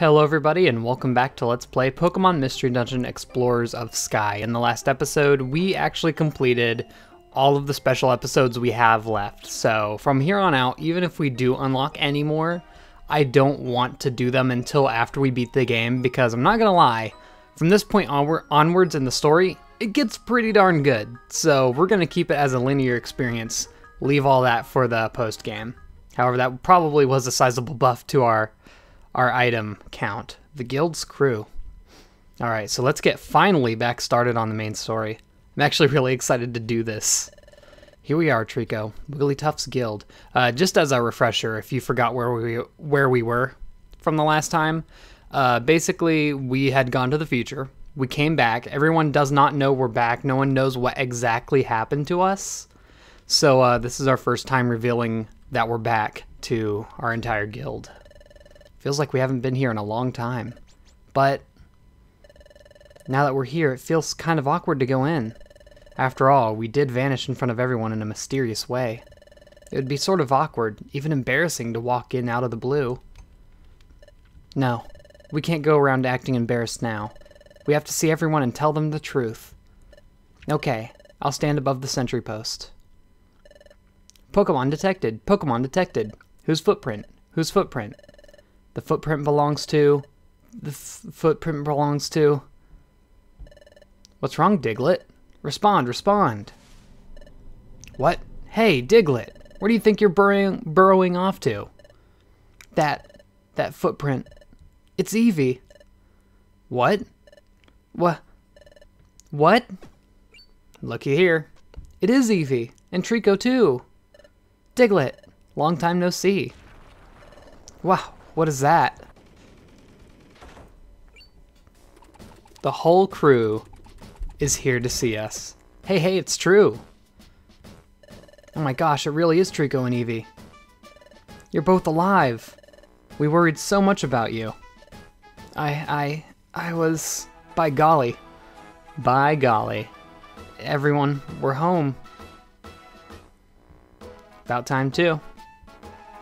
Hello everybody and welcome back to Let's Play Pokemon Mystery Dungeon Explorers of Sky. In the last episode, we actually completed all of the special episodes we have left. So from here on out, even if we do unlock any more, I don't want to do them until after we beat the game, because I'm not gonna lie, from this point onwards in the story, it gets pretty darn good. So we're gonna keep it as a linear experience, leave all that for the post game. However, that probably was a sizable buff to our item count. The guild's crew. Alright, so let's get finally back started on the main story. I'm actually really excited to do this. Here we are, Trico. Wigglytuff's Guild. Just as a refresher, if you forgot where we were from the last time, basically we had gone to the future. We came back. Everyone does not know we're back. No one knows what exactly happened to us. So this is our first time revealing that we're back to our entire guild. Feels like we haven't been here in a long time. But now that we're here, it feels kind of awkward to go in. After all, we did vanish in front of everyone in a mysterious way. It would be sort of awkward, even embarrassing to walk in out of the blue. No, we can't go around acting embarrassed now. We have to see everyone and tell them the truth. Okay, I'll stand above the sentry post. Pokemon detected. Pokemon detected. Whose footprint? Whose footprint? The footprint belongs to... footprint belongs to... What's wrong, Diglett? Respond, respond. What? Hey, Diglett, where do you think you're burrowing off to? That footprint. It's Eevee. What? What? Looky here. It is Eevee, and Trico too. Diglett, long time no see. Wow. What is that? The whole crew is here to see us. Hey, it's true. Oh my gosh, it really is Trico and Eevee. You're both alive. We worried so much about you. I was... By golly. By golly. Everyone, we're home. About time too.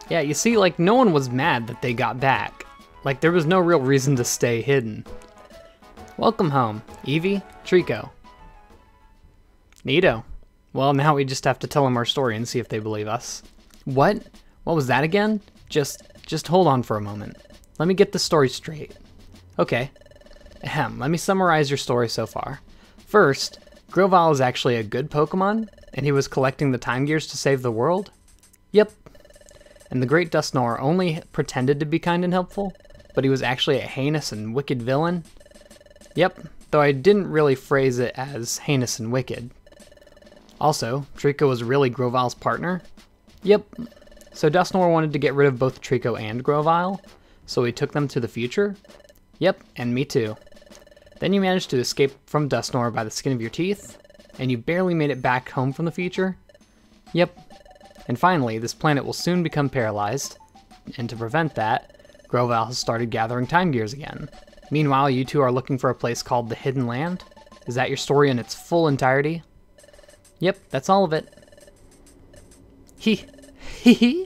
Yeah, you see, like, no one was mad that they got back. Like, there was no real reason to stay hidden. Welcome home, Eevee, Trico. Neato. Well, now we just have to tell them our story and see if they believe us. What? What was that again? Just hold on for a moment. Let me get the story straight. Okay. Let me summarize your story so far. First, Grovyle is actually a good Pokemon, and he was collecting the time gears to save the world? Yep. And the Great Dusknoir only pretended to be kind and helpful, but he was actually a heinous and wicked villain? Yep, though I didn't really phrase it as heinous and wicked. Also, Trico was really Grovyle's partner? Yep. So Dusknoir wanted to get rid of both Trico and Grovyle, so he took them to the future? Yep, and me too. Then you managed to escape from Dusknoir by the skin of your teeth, and you barely made it back home from the future? Yep. And finally, this planet will soon become paralyzed, and to prevent that, Grovyle has started gathering time gears again. Meanwhile, you two are looking for a place called the Hidden Land? Is that your story in its full entirety? Yep, that's all of it. Hee hee.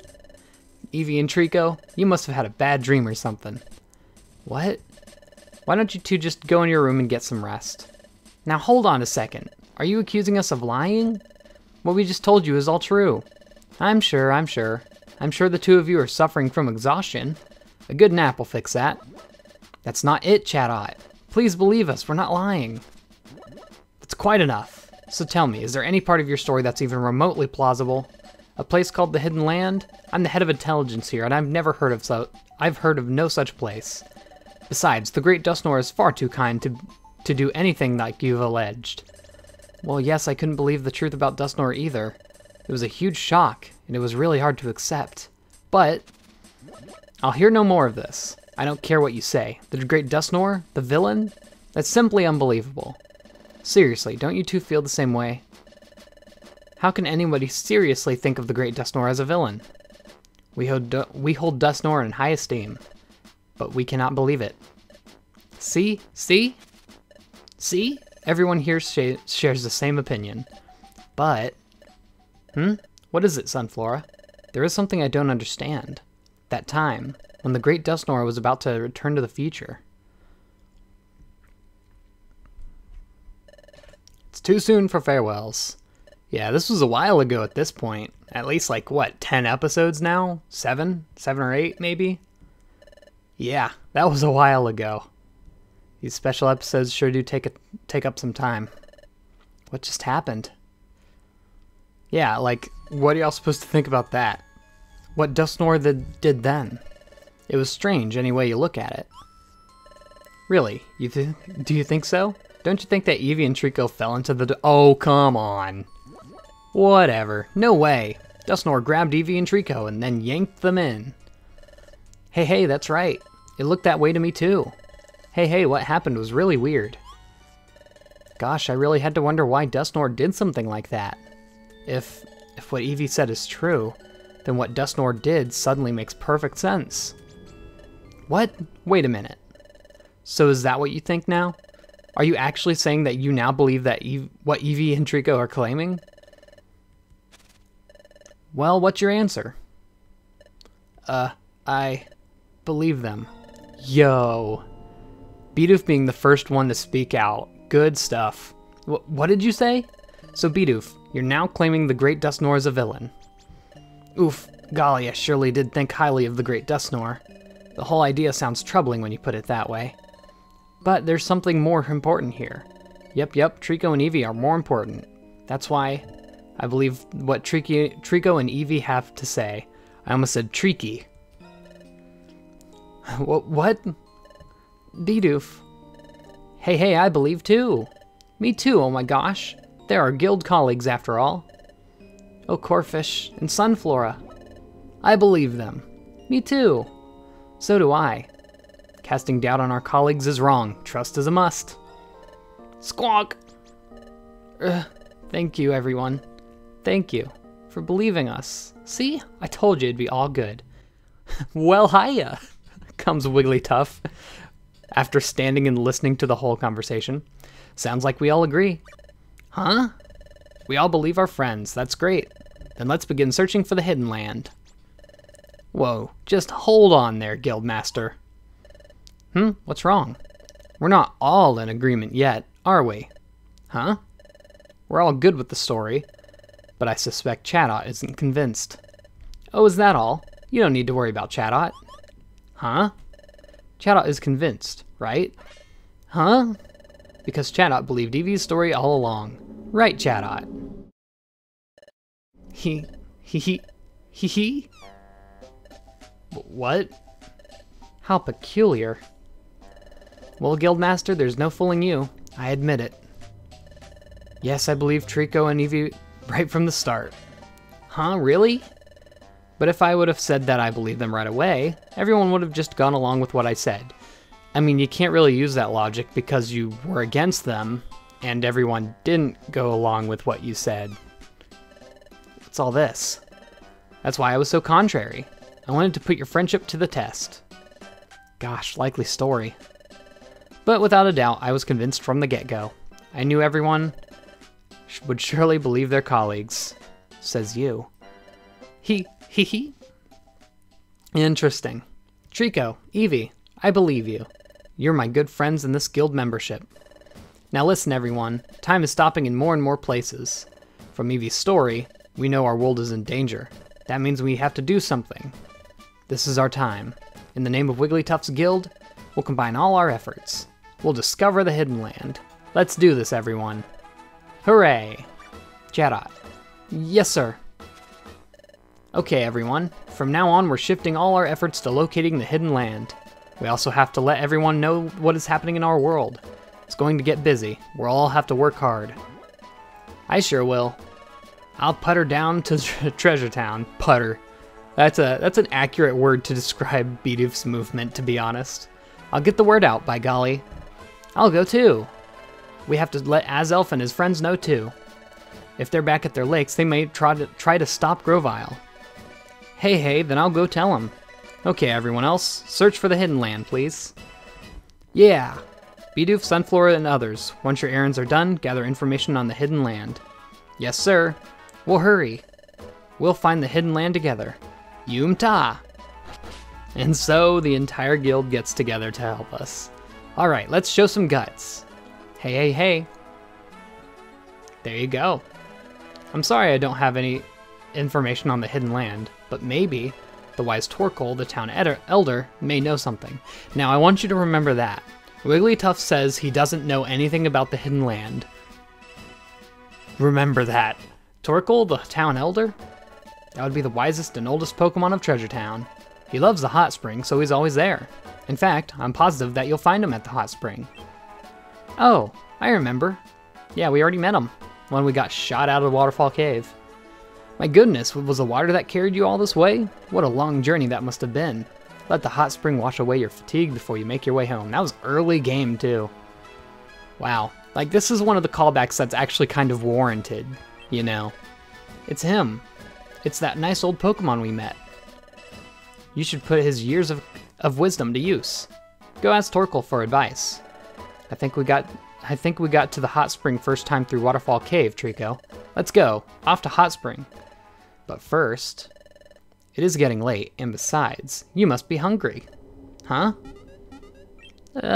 Eevee and Trico, you must have had a bad dream or something. What? Why don't you two just go in your room and get some rest? Now hold on a second. Are you accusing us of lying? What we just told you is all true. I'm sure. I'm sure the two of you are suffering from exhaustion. A good nap will fix that. That's not it, Chatot. Please believe us, we're not lying. That's quite enough. So tell me, is there any part of your story that's even remotely plausible? A place called the Hidden Land? I'm the head of intelligence here, and I've heard of no such place. Besides, the Great Dusknoir is far too kind to do anything like you've alleged. Well, yes, I couldn't believe the truth about Dusknoir either. It was a huge shock, and it was really hard to accept. But I'll hear no more of this. I don't care what you say. The Great Dusknoir? The villain? That's simply unbelievable. Seriously, don't you two feel the same way? How can anybody seriously think of the Great Dusknoir as a villain? We hold Dusknoir in high esteem, but we cannot believe it. See? See? See? Everyone here shares the same opinion. But... What is it, Sunflora? There is something I don't understand. That time. when the great Dust Nora was about to return to the future. It's too soon for farewells. Yeah, this was a while ago at this point. At least like, what, 10 episodes now? 7? 7 or 8, maybe? Yeah, that was a while ago. These special episodes sure do take up some time. What just happened? Yeah, like, what are y'all supposed to think about that? What Dust Nora did then? It was strange any way you look at it. Really? Do you think so? Don't you think that Eevee and Trico fell into the... Oh, come on. Whatever. No way. Dust Nora grabbed Eevee and Trico and then yanked them in. Hey, that's right. It looked that way to me too. Hey, what happened was really weird. Gosh, I really had to wonder why Dust Nora did something like that. If what Eevee said is true, then what Dust Nora did suddenly makes perfect sense. What? Wait a minute. So is that what you think now? Are you actually saying that you now believe that what Eevee and Trico are claiming? Well, what's your answer? I believe them. Yo. Bidoof being the first one to speak out. Good stuff. What did you say? So Bidoof, you're now claiming the Great Dust Nora is a villain. Oof, golly, I surely did think highly of the Great Dust Nora. The whole idea sounds troubling when you put it that way. But there's something more important here. Yep, Trico and Eevee are more important. That's why I believe what Trico and Eevee have to say. I almost said Treaky. What? Bidoof. Hey, I believe too. Me too, oh my gosh. They're our guild colleagues after all. Oh, Corfish and Sunflora. I believe them. Me too. So do I. Casting doubt on our colleagues is wrong. Trust is a must. Squawk! Thank you, everyone. Thank you for believing us. See? I told you it'd be all good. Well, hiya, comes Wigglytuff after standing and listening to the whole conversation. Sounds like we all agree. Huh? We all believe our friends. That's great. Then let's begin searching for the hidden land. Whoa, just hold on there, Guildmaster. What's wrong? We're not all in agreement yet, are we? Huh? We're all good with the story, but I suspect Chatot isn't convinced. Oh, is that all? You don't need to worry about Chatot. Huh? Chatot is convinced, right? Huh? Because Chatot believed Eevee's story all along. Right, Chatot? He. What? How peculiar. Well, Guildmaster, there's no fooling you. I admit it. Yes, I believe Trico and Eevee right from the start. Huh, really? But if I would have said that I believe them right away, everyone would have just gone along with what I said. I mean, you can't really use that logic because you were against them, and everyone didn't go along with what you said. What's all this? That's why I was so contrary. I wanted to put your friendship to the test. Gosh, likely story. But without a doubt, I was convinced from the get-go. I knew everyone would surely believe their colleagues. Says you. He. Interesting. Trico, Eevee, I believe you. You're my good friends in this guild membership. Now listen, everyone. Time is stopping in more and more places. From Eevee's story, we know our world is in danger. That means we have to do something. This is our time. In the name of Wigglytuff's guild, we'll combine all our efforts. We'll discover the hidden land. Let's do this, everyone. Hooray! Chatot. Yes, sir. Okay, everyone. From now on, we're shifting all our efforts to locating the hidden land. We also have to let everyone know what is happening in our world. It's going to get busy. We'll all have to work hard. I sure will. I'll putter down to Treasure Town. Putter. That's an accurate word to describe Bidoof's movement, to be honest. I'll get the word out, by golly. I'll go too. We have to let Azelf and his friends know too. If they're back at their lakes, they may try to stop Grovyle. Hey, then I'll go tell them. Okay, everyone else, search for the hidden land, please. Yeah. Bidoof, Sunflora, and others, once your errands are done, gather information on the hidden land. Yes, sir. We'll hurry. We'll find the hidden land together. Yum-ta! And so the entire guild gets together to help us. Alright, let's show some guts. Hey, hey, hey. There you go. I'm sorry I don't have any information on the hidden land, but maybe the wise Torkoal, the town elder, may know something. Now I want you to remember that. Wigglytuff says he doesn't know anything about the hidden land. Remember that. Torkoal, the town elder? That would be the wisest and oldest Pokemon of Treasure Town. He loves the hot spring, so he's always there. In fact, I'm positive that you'll find him at the hot spring. Oh, I remember. Yeah, we already met him when we got shot out of the Waterfall Cave. My goodness, was the water that carried you all this way? What a long journey that must have been. Let the hot spring wash away your fatigue before you make your way home. That was early game, too. Wow. Like, this is one of the callbacks that's actually kind of warranted, you know. It's him. It's that nice old Pokemon we met. You should put his years of wisdom to use. Go ask Torkoal for advice. I think we got to the hot spring first time through Waterfall Cave, Trico. Let's go. Off to hot spring. But first, it is getting late, and besides, you must be hungry. Huh?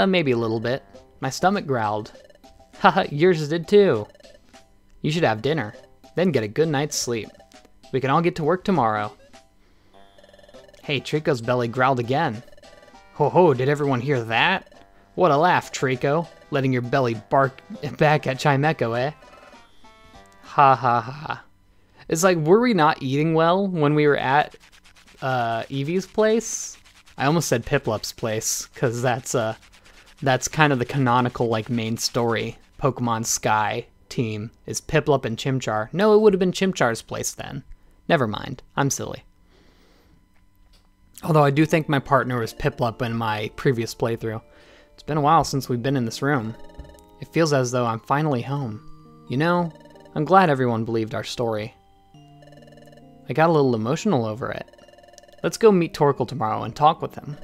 Maybe a little bit. My stomach growled. Haha, yours did too. You should have dinner, then get a good night's sleep. We can all get to work tomorrow. Hey, Trico's belly growled again. Ho ho, did everyone hear that? What a laugh, Trico, letting your belly bark back at Chimecho, eh? Ha ha ha. It's like, were we not eating well when we were at Eevee's place? I almost said Piplup's place, because that's kind of the canonical, like, main story. Pokemon Sky team is Piplup and Chimchar. No, it would have been Chimchar's place then. Never mind. I'm silly. Although I do think my partner was Piplup in my previous playthrough. It's been a while since we've been in this room. It feels as though I'm finally home. You know, I'm glad everyone believed our story. I got a little emotional over it. Let's go meet Torkoal tomorrow and talk with him.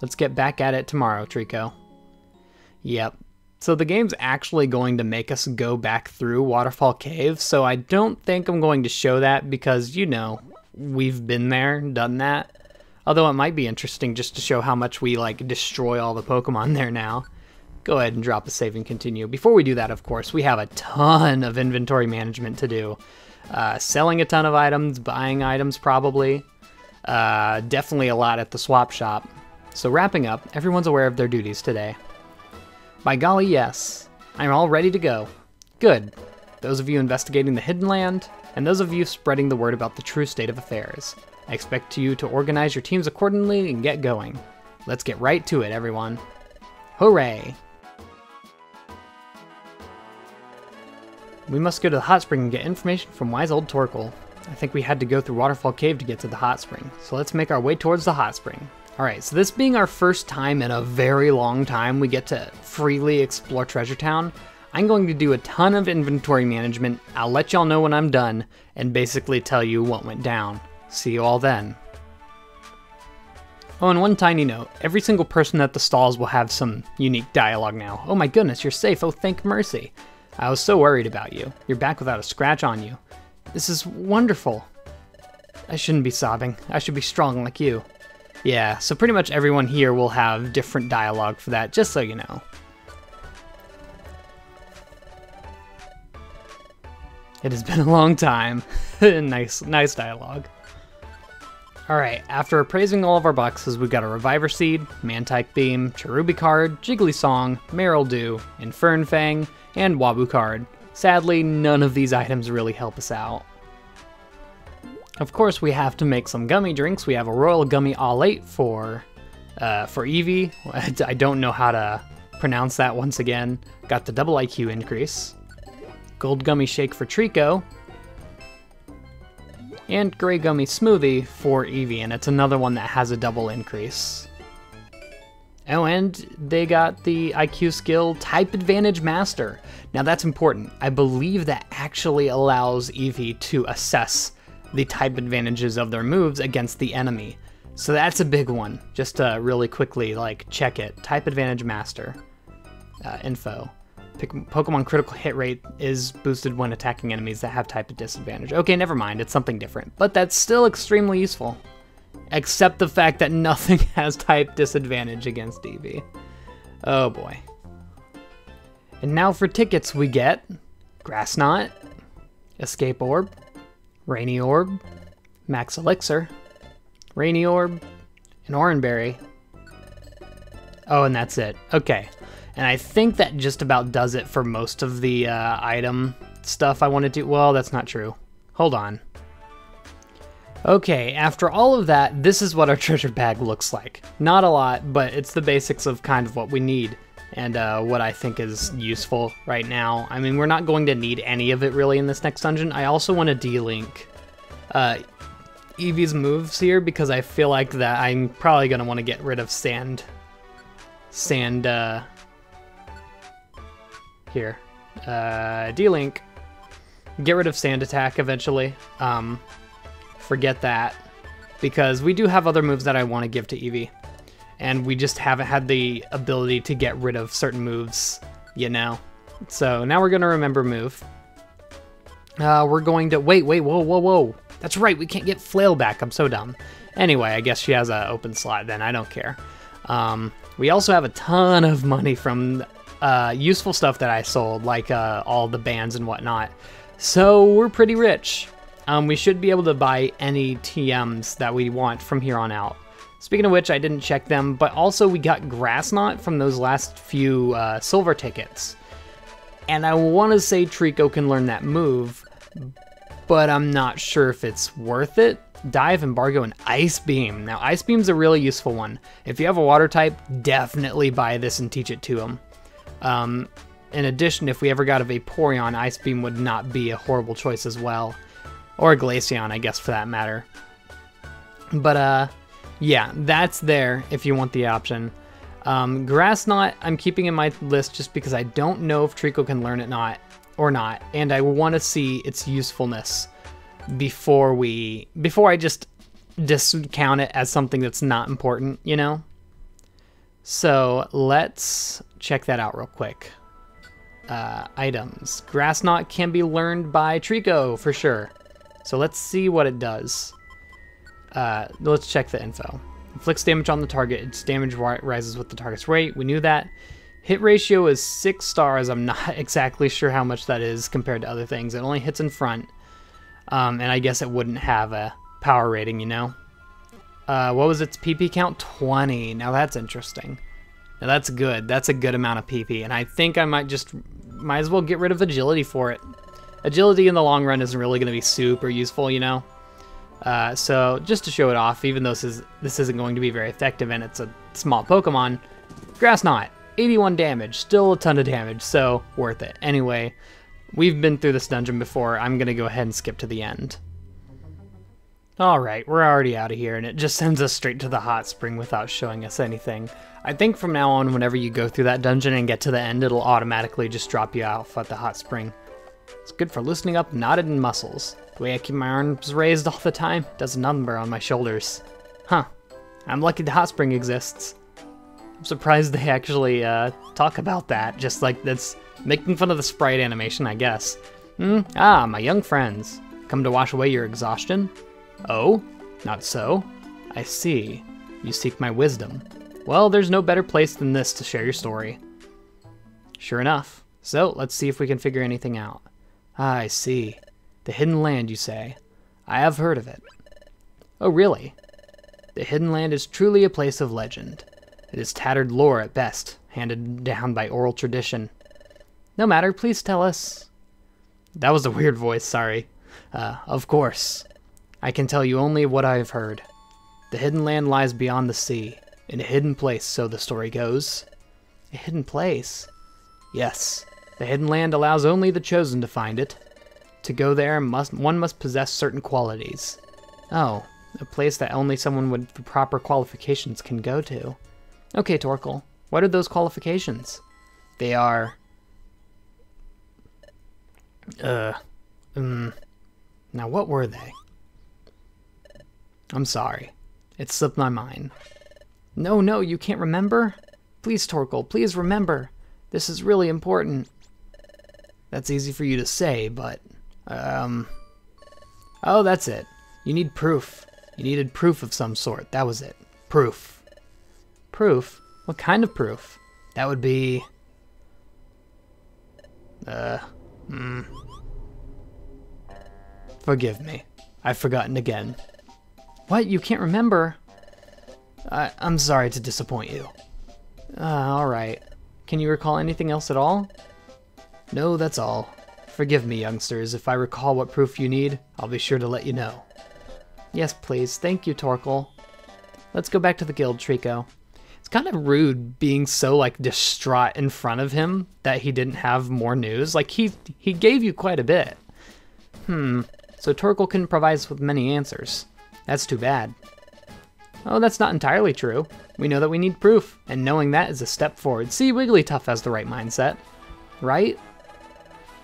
Let's get back at it tomorrow, Trico. Yep. So the game's actually going to make us go back through Waterfall Cave, so I don't think I'm going to show that because, you know, we've been there, done that. Although it might be interesting just to show how much we, like, destroy all the Pokemon there now. Go ahead and drop a save and continue. Before we do that, of course, we have a ton of inventory management to do. Selling a ton of items, buying items probably. Definitely a lot at the swap shop. So wrapping up, everyone's aware of their duties today. By golly, yes. I'm all ready to go. Good. Those of you investigating the hidden land, and those of you spreading the word about the true state of affairs. I expect you to organize your teams accordingly and get going. Let's get right to it, everyone. Hooray! We must go to the hot spring and get information from wise old Torkoal. I think we had to go through Waterfall Cave to get to the hot spring, so let's make our way towards the hot spring. Alright, so this being our first time in a very long time we get to freely explore Treasure Town, I'm going to do a ton of inventory management. I'll let y'all know when I'm done, and basically tell you what went down. See you all then. Oh, and one tiny note. Every single person at the stalls will have some unique dialogue now. Oh my goodness, you're safe. Oh, thank mercy. I was so worried about you. You're back without a scratch on you. This is wonderful. I shouldn't be sobbing. I should be strong like you. Yeah, so pretty much everyone here will have different dialogue for that, just so you know. It has been a long time. Nice dialogue. Alright, after appraising all of our boxes, we've got a Reviver Seed, Mantike Beam, Cherubi card, Jiggly Song, Marill Infernfang, and Wabu card. Sadly, none of these items really help us out. Of course, we have to make some gummy drinks. We have a Royal Gummy All-8 for Eevee. I don't know how to pronounce that once again. Got the double IQ increase. Gold Gummy Shake for Trico. And Gray Gummy Smoothie for Eevee, and it's another one that has a double increase. Oh, and they got the IQ skill Type Advantage Master. Now that's important. I believe that actually allows Eevee to assess the type advantages of their moves against the enemy. So that's a big one. Just to really quickly, like, check it. Type Advantage Master info. Pokemon critical hit rate is boosted when attacking enemies that have type disadvantage. Okay, never mind, it's something different, but that's still extremely useful. Accept the fact that nothing has type disadvantage against Eevee. Oh boy. And now for tickets we get Grass Knot, Escape Orb, Rainy Orb, Max Elixir, Rainy Orb, and Oranberry. Oh, and that's it. Okay. And I think that just about does it for most of the item stuff I want to do. Well, that's not true. Hold on. Okay, after all of that, this is what our treasure bag looks like. Not a lot, but it's the basics of kind of what we need and what I think is useful right now. I mean, we're not going to need any of it really in this next dungeon. I also want to de-link Eevee's moves here because I feel like that I'm probably going to want to get rid of sand, here. De-link. Get rid of sand attack eventually. Forget that, because we do have other moves that I want to give to Eevee, and we just haven't had the ability to get rid of certain moves, you know? So now we're going to remember move. We're going to... Wait, whoa. That's right, we can't get Flail back. I'm so dumb. Anyway, I guess she has an open slot then. I don't care. We also have a ton of money from useful stuff that I sold, like all the bands and whatnot. So we're pretty rich. We should be able to buy any TMs that we want from here on out. Speaking of which, I didn't check them, but also we got Grass Knot from those last few silver tickets. And I want to say Trico can learn that move, but I'm not sure if it's worth it. Dive, Embargo, and Ice Beam. Now, Ice Beam's a really useful one. If you have a water type, definitely buy this and teach it to him. In addition, if we ever got a Vaporeon, Ice Beam would not be a horrible choice as well. Or a Glaceon, I guess, for that matter. But, yeah, that's there if you want the option. Grass Knot, I'm keeping in my list just because I don't know if Trico can learn it or not, and I want to see its usefulness before I just discount it as something that's not important, you know? So let's check that out real quick. Items. Grass Knot can be learned by Trico for sure. So let's see what it does. Let's check the info. Inflicts damage on the target. Its damage rises with the target's rate. We knew that. Hit ratio is 6 stars. I'm not exactly sure how much that is compared to other things. It only hits in front. And I guess it wouldn't have a power rating, you know? What was its PP count? 20. Now that's interesting. Now that's good. That's a good amount of PP. And I think I might as well get rid of agility for it. Agility in the long run isn't really going to be super useful, you know? So just to show it off, even though this isn't going to be very effective and it's a small Pokemon, Grass Knot, 81 damage, still a ton of damage, so worth it. Anyway, we've been through this dungeon before. I'm going to go ahead and skip to the end. Alright, we're already out of here, and it just sends us straight to the hot spring without showing us anything. I think from now on, whenever you go through that dungeon and get to the end, it'll automatically just drop you off at the hot spring. It's good for loosening up knotted muscles. The way I keep my arms raised all the time does a number on my shoulders. Huh. I'm lucky the hot spring exists. I'm surprised they actually talk about that, just like that's making fun of the sprite animation, I guess. Ah, my young friends. Come to wash away your exhaustion? Oh? Not so? I see. You seek my wisdom. Well, there's no better place than this to share your story. Sure enough. So, let's see if we can figure anything out. Ah, I see. The Hidden Land, you say. I have heard of it. Oh, really? The Hidden Land is truly a place of legend. It is tattered lore at best, handed down by oral tradition. No matter, please tell us. That was a weird voice, sorry. Of course. I can tell you only what I have heard. The Hidden Land lies beyond the sea, in a hidden place, so the story goes. A hidden place? Yes. The Hidden Land allows only the chosen to find it. To go there, one must possess certain qualities. Oh, a place that only someone with the proper qualifications can go to. Okay, Torkoal, what are those qualifications? They are... Now what were they? I'm sorry. It slipped my mind. No, you can't remember? Please, Torkoal, please remember. This is really important. That's easy for you to say, but... Oh, that's it. You need proof. You needed proof of some sort. That was it. Proof. Proof? What kind of proof? That would be... Forgive me. I've forgotten again. What? You can't remember? I'm sorry to disappoint you. Alright. Can you recall anything else at all? No, that's all. Forgive me, youngsters. If I recall what proof you need, I'll be sure to let you know. Yes, please. Thank you, Torkel. Let's go back to the guild, Trico. It's kind of rude being so, like, distraught in front of him that he didn't have more news. Like, he gave you quite a bit. So Torkel couldn't provide us with many answers. That's too bad. Oh, that's not entirely true. We know that we need proof, and knowing that is a step forward. See, Wigglytuff has the right mindset. Right?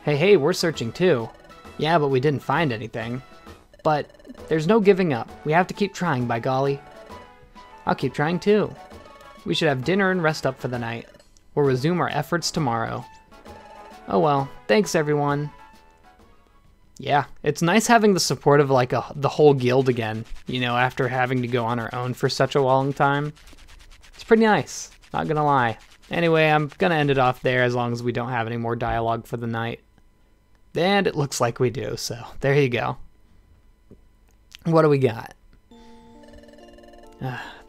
Hey, we're searching too. Yeah, but we didn't find anything. But there's no giving up. We have to keep trying, by golly. I'll keep trying too. We should have dinner and rest up for the night. We'll resume our efforts tomorrow. Oh well, thanks everyone. Yeah, it's nice having the support of like the whole guild again, you know, after having to go on our own for such a long time. It's pretty nice, not gonna lie. Anyway, I'm gonna end it off there as long as we don't have any more dialogue for the night. And it looks like we do, so there you go. What do we got?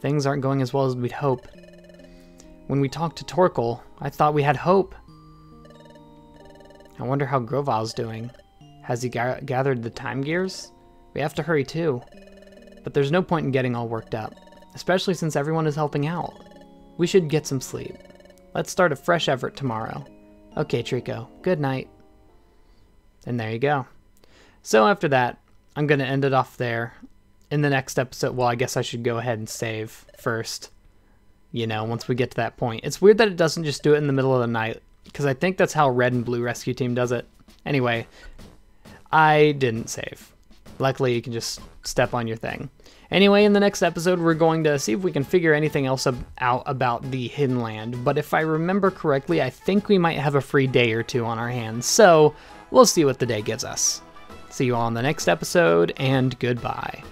Things aren't going as well as we'd hope. When we talked to Torkel, I thought we had hope. I wonder how Groval's doing. Has he gathered the time gears? We have to hurry too. But there's no point in getting all worked up, especially since everyone is helping out. We should get some sleep. Let's start a fresh effort tomorrow. Okay, Trico. Good night. And there you go. So after that, I'm going to end it off there. In the next episode, well, I guess I should go ahead and save first. You know, once we get to that point. It's weird that it doesn't just do it in the middle of the night, because I think that's how Red and Blue Rescue Team does it. Anyway, I didn't save. Luckily, you can just step on your thing. Anyway, in the next episode, we're going to see if we can figure anything else out about the Hidden Land. But if I remember correctly, I think we might have a free day or two on our hands. So, we'll see what the day gives us. See you all in the next episode, and goodbye.